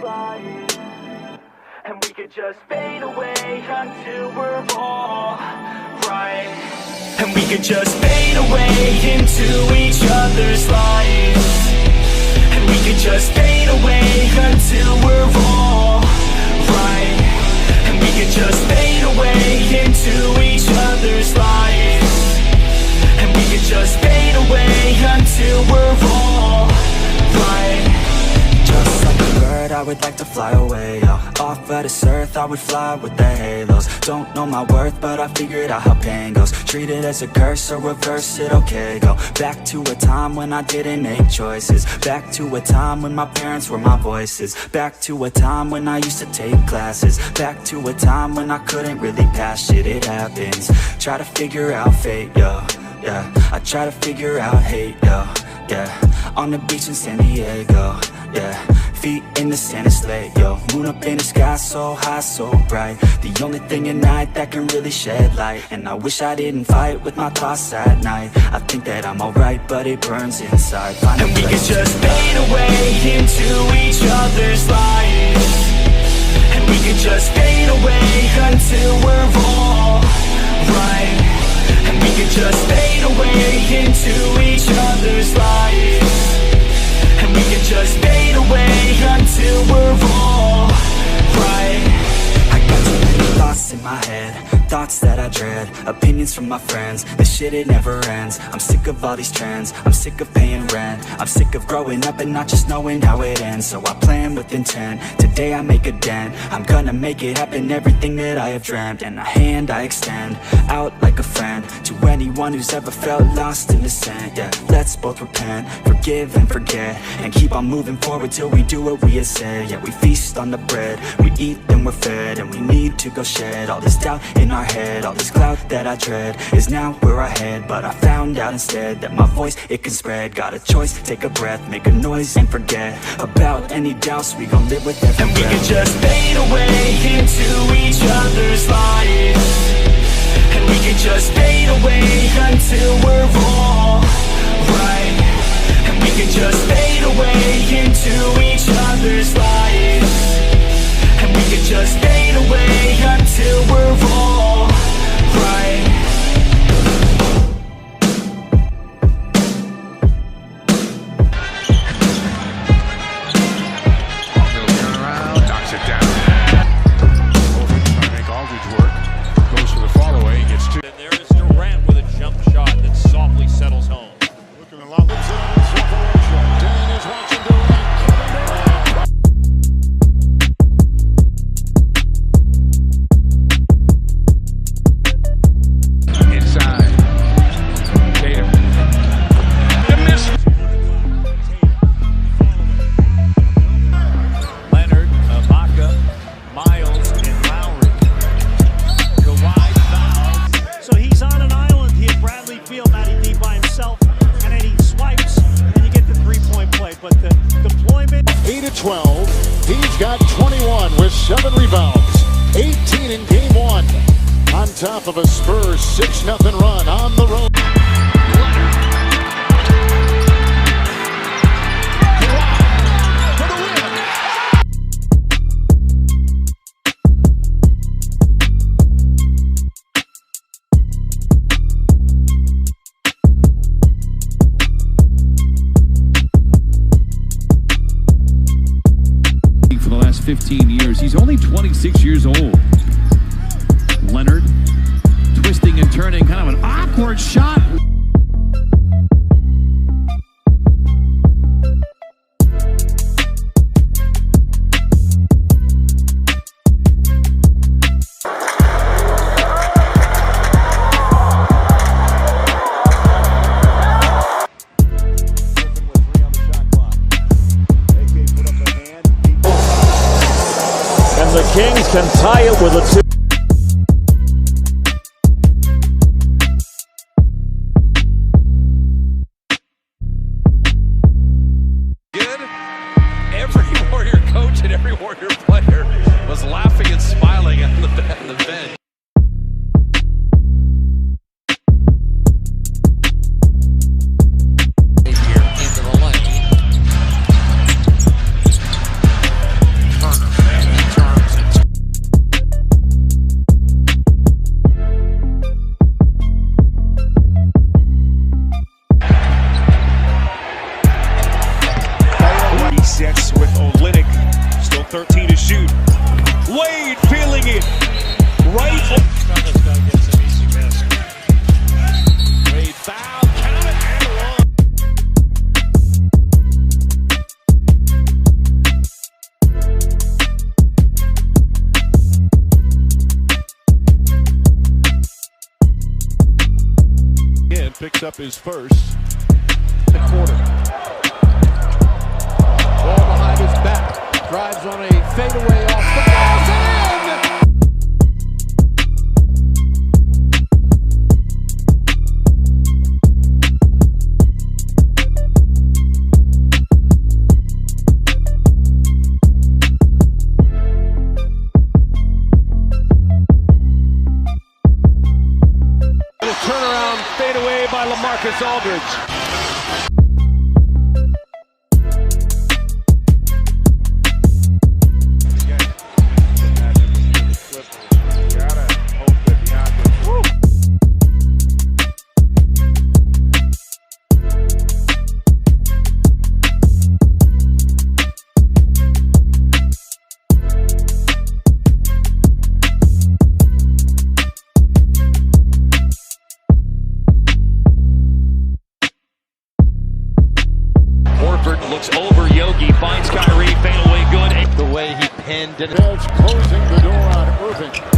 light, and we could just fade away until we're all right. And we could just fade away into each other's lives, and we could just fade away until we're all right. And we could just fade away into each other's lives, and we could just fade away until we're all right. Just like a bird, I would like to fly away, off of this earth, I would fly with the halos. Don't know my worth, but I figured out how pain goes. Treat it as a curse or reverse it, okay. Go back to a time when I didn't make choices. Back to a time when my parents were my voices. Back to a time when I used to take classes. Back to a time when I couldn't really pass shit, it happens. Try to figure out fate, yo, yeah. I try to figure out hate, yo, yeah. On the beach in San Diego, yeah. Feet in the sand, it's late, yo. Moon up in the sky, so high, so bright. The only thing at night that can really shed light. And I wish I didn't fight with my thoughts at night. I think that I'm alright, but it burns inside. And we could just fade away into each other's lives, and we could just fade away until we're all right. And we could just fade away into each other's lives, and we could just fade away until we're all right. I got too many thoughts in my head, thoughts that I dread, opinions from my friends. This shit, it never ends. I'm sick of all these trends, I'm sick of paying rent. I'm sick of growing up and not just knowing how it ends. So I plan with intent, today I make a dent. I'm gonna make it happen, everything that I have dreamt. And a hand I extend, out like a friend, to anyone who's ever felt lost in the sand. Yeah, let's both repent, forgive and forget, and keep on moving forward till we do what we have said. Yeah, we feast on the bread, we eat then we're fed, and we need to go shed all this doubt in our head. All this cloud that I dread is now where I head. But I found out instead that my voice, it can spread. Got a choice, take a breath, make a noise and forget about any doubts. We gon' live with every breath. And we can just fade away into each other's lives, and we can just fade away until we're all right. And we can just fade away into each other's lives, and we can just fade away until we're all right. Little turnaround, knocks it down. Over trying to make Aldridge work. Goes for the follow-away, gets two. And there is Durant with a jump shot that softly settles home. Looking a lot. Lives it on the separation. Dan is watching Durant. Inside. Tatum. The miss. Leonard, Ibaka, Miles, and Lowry. Kawhi fouls. So he's on an island here, Bradley Field, not deep by himself, and then he swipes, and you get the three-point play. But the deployment. 8-12. He's got 21 with 7 rebounds. 18 in game 1. On top of a Spurs 6-0 run on the road. For the win. For the last 15 years. He's only 26 years old. Leonard twisting and turning, kind of an awkward shot. And the Kings can tie it with a 2. Good. Every Warrior coach and every Warrior player was laughing and smiling on the bench. picks up his first. The quarter. Ball behind his back. Drives on a fadeaway off the glass and in! Turnaround fadeaway by LaMarcus Aldridge. Looks over Yogi, finds Kyrie, fadeaway good. The way he pinned it. Closing the door on Irving.